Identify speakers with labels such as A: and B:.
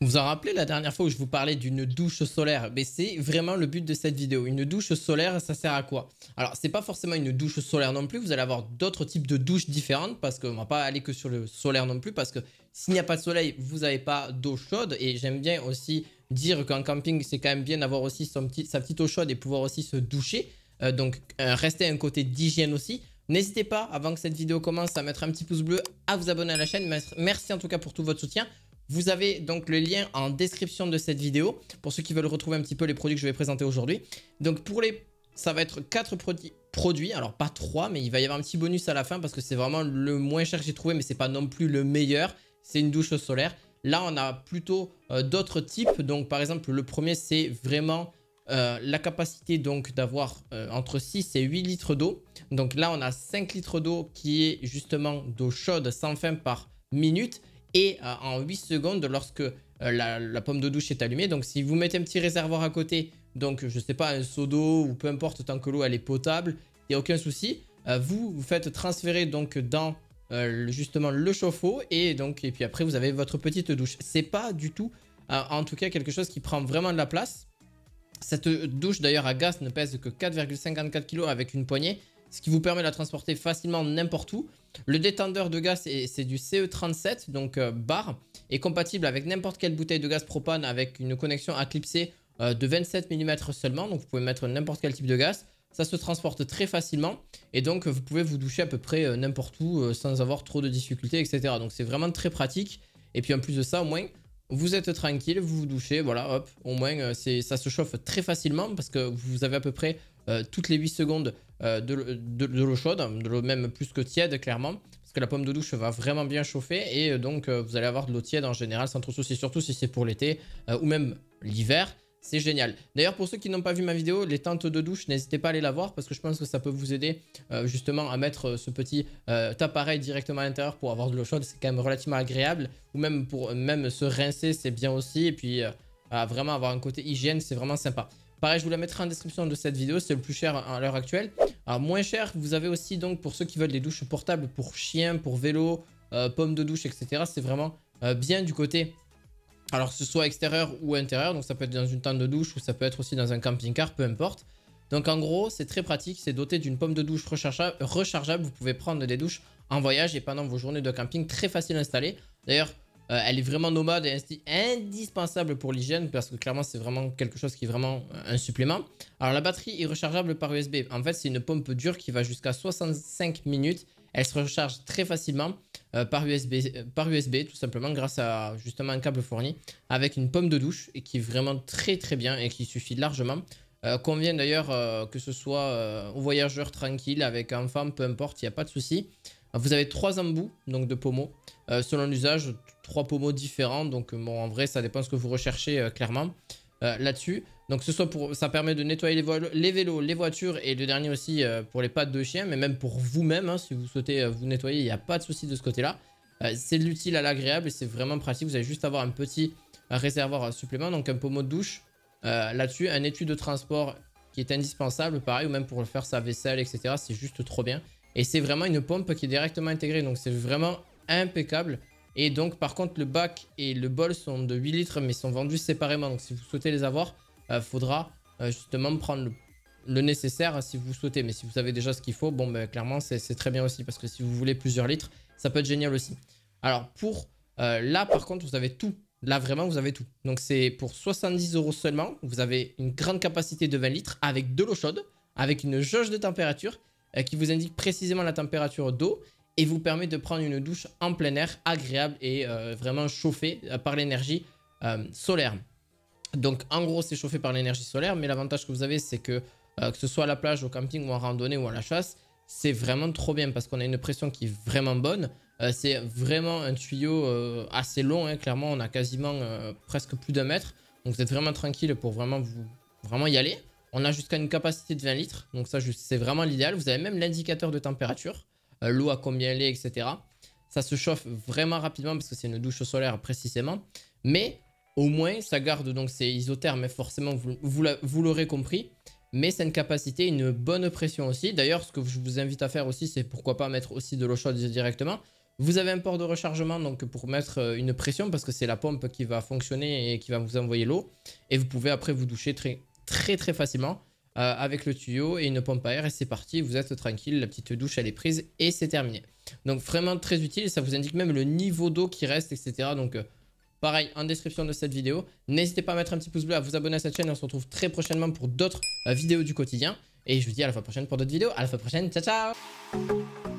A: Vous vous en rappelez la dernière fois où je vous parlais d'une douche solaire? Mais c'est vraiment le but de cette vidéo. Une douche solaire, ça sert à quoi? Alors, c'est pas forcément une douche solaire non plus. Vous allez avoir d'autres types de douches différentes parce qu'on va pas aller que sur le solaire non plus parce que s'il n'y a pas de soleil, vous n'avez pas d'eau chaude. Et j'aime bien aussi dire qu'en camping, c'est quand même bien d'avoir aussi sa petite eau chaude et pouvoir aussi se doucher. Rester un côté d'hygiène aussi. N'hésitez pas, avant que cette vidéo commence, à mettre un petit pouce bleu, à vous abonner à la chaîne. Merci en tout cas pour tout votre soutien. Vous avez donc le lien en description de cette vidéo pour ceux qui veulent retrouver un petit peu les produits que je vais présenter aujourd'hui. Donc ça va être 4 produits, alors pas 3, mais il va y avoir un petit bonus à la fin parce que c'est vraiment le moins cher que j'ai trouvé, mais c'est pas non plus le meilleur. C'est une douche solaire. Là, on a plutôt d'autres types. Donc par exemple, le premier, c'est vraiment la capacité donc d'avoir entre 6 et 8 litres d'eau. Donc là, on a 5 litres d'eau qui est justement d'eau chaude sans fin par minute. Et en 8 secondes lorsque la pomme de douche est allumée. Donc si vous mettez un petit réservoir à côté, donc je sais pas, un seau d'eau ou peu importe, tant que l'eau elle est potable, il n'y a aucun souci. Vous faites transférer donc dans justement le chauffe-eau et puis après vous avez votre petite douche. C'est pas du tout en tout cas quelque chose qui prend vraiment de la place. Cette douche d'ailleurs à gaz ne pèse que 4,54 kg avec une poignée, ce qui vous permet de la transporter facilement n'importe où. Le détendeur de gaz, c'est du CE37, donc bar, est compatible avec n'importe quelle bouteille de gaz propane avec une connexion à clipser de 27 mm seulement. Donc vous pouvez mettre n'importe quel type de gaz. Ça se transporte très facilement et donc vous pouvez vous doucher à peu près n'importe où sans avoir trop de difficultés, etc. Donc c'est vraiment très pratique. Et puis en plus de ça, au moins, vous êtes tranquille, vous vous douchez, voilà, hop, au moins ça se chauffe très facilement parce que vous avez à peu près toutes les 8 secondes de l'eau chaude, de l'eau même plus que tiède clairement, parce que la pomme de douche va vraiment bien chauffer et vous allez avoir de l'eau tiède en général sans trop de soucis, surtout si c'est pour l'été ou même l'hiver. C'est génial. D'ailleurs, pour ceux qui n'ont pas vu ma vidéo, les tentes de douche, n'hésitez pas à aller la voir parce que je pense que ça peut vous aider justement à mettre ce petit appareil directement à l'intérieur pour avoir de l'eau chaude. C'est quand même relativement agréable. Ou même pour se rincer, c'est bien aussi. Et puis, vraiment avoir un côté hygiène, c'est vraiment sympa. Pareil, je vous la mettrai en description de cette vidéo. C'est le plus cher à l'heure actuelle. Alors, moins cher, vous avez aussi donc pour ceux qui veulent des douches portables pour chiens, pour vélo, pommes de douche, etc. C'est vraiment bien du côté... Alors que ce soit extérieur ou intérieur, donc ça peut être dans une tente de douche ou ça peut être aussi dans un camping-car, peu importe. Donc en gros, c'est très pratique, c'est doté d'une pomme de douche rechargeable. Vous pouvez prendre des douches en voyage et pendant vos journées de camping, très facile à installer. D'ailleurs, elle est vraiment nomade et indispensable pour l'hygiène parce que clairement, c'est vraiment quelque chose qui est vraiment un supplément. Alors la batterie est rechargeable par USB. En fait, c'est une pompe dure qui va jusqu'à 65 minutes. Elle se recharge très facilement par USB tout simplement grâce à justement un câble fourni avec une pomme de douche et qui est vraiment très très bien et qui suffit largement. Convient d'ailleurs que ce soit aux voyageurs tranquilles avec enfants, peu importe, il n'y a pas de souci. Vous avez 3 embouts donc de pommeaux selon l'usage, 3 pommeaux différents. Donc bon, en vrai, ça dépend de ce que vous recherchez clairement là-dessus. Donc ça permet de nettoyer les vélos, les voitures et le dernier aussi pour les pattes de chien, mais même pour vous-même, hein, si vous souhaitez vous nettoyer, il n'y a pas de souci de ce côté-là. C'est de l'utile à l'agréable et c'est vraiment pratique. Vous allez juste avoir un petit réservoir supplément, donc un pommeau de douche là-dessus, un étui de transport qui est indispensable, pareil, ou même pour faire sa vaisselle, etc. C'est juste trop bien. Et c'est vraiment une pompe qui est directement intégrée, donc c'est vraiment impeccable. Et donc par contre le bac et le bol sont de 8 litres mais sont vendus séparément. Donc si vous souhaitez les avoir, faudra justement prendre le nécessaire si vous souhaitez. Mais si vous avez déjà ce qu'il faut, bon ben clairement c'est très bien aussi. Parce que si vous voulez plusieurs litres, ça peut être génial aussi. Alors pour là par contre vous avez tout. Là vraiment vous avez tout. Donc c'est pour 70 € seulement. Vous avez une grande capacité de 20 litres avec de l'eau chaude, avec une jauge de température qui vous indique précisément la température d'eau et vous permet de prendre une douche en plein air agréable et vraiment chauffée par l'énergie solaire. Donc en gros c'est chauffé par l'énergie solaire, mais l'avantage que vous avez c'est que ce soit à la plage, au camping ou en randonnée ou à la chasse, c'est vraiment trop bien parce qu'on a une pression qui est vraiment bonne. C'est vraiment un tuyau assez long, hein, clairement on a quasiment presque plus d'1 mètre. Donc vous êtes vraiment tranquille pour vraiment y aller. On a jusqu'à une capacité de 20 litres, donc ça c'est vraiment l'idéal. Vous avez même l'indicateur de température, l'eau à combien elle est, etc. Ça se chauffe vraiment rapidement parce que c'est une douche solaire précisément. Mais au moins ça garde, donc c'est isotherme, mais forcément vous l'aurez compris. Mais c'est une capacité, une bonne pression aussi. D'ailleurs, ce que je vous invite à faire aussi, c'est pourquoi pas mettre aussi de l'eau chaude directement. Vous avez un port de rechargement donc pour mettre une pression parce que c'est la pompe qui va fonctionner et qui va vous envoyer l'eau. Et vous pouvez après vous doucher très facilement avec le tuyau et une pompe à air et c'est parti. Vous êtes tranquille, la petite douche elle est prise et c'est terminé. Donc vraiment très utile, ça vous indique même le niveau d'eau qui reste, etc. Donc pareil, en description de cette vidéo. N'hésitez pas à mettre un petit pouce bleu, à vous abonner à cette chaîne. On se retrouve très prochainement pour d'autres vidéos du quotidien. Et je vous dis à la fois prochaine pour d'autres vidéos. À la fois prochaine, ciao ciao.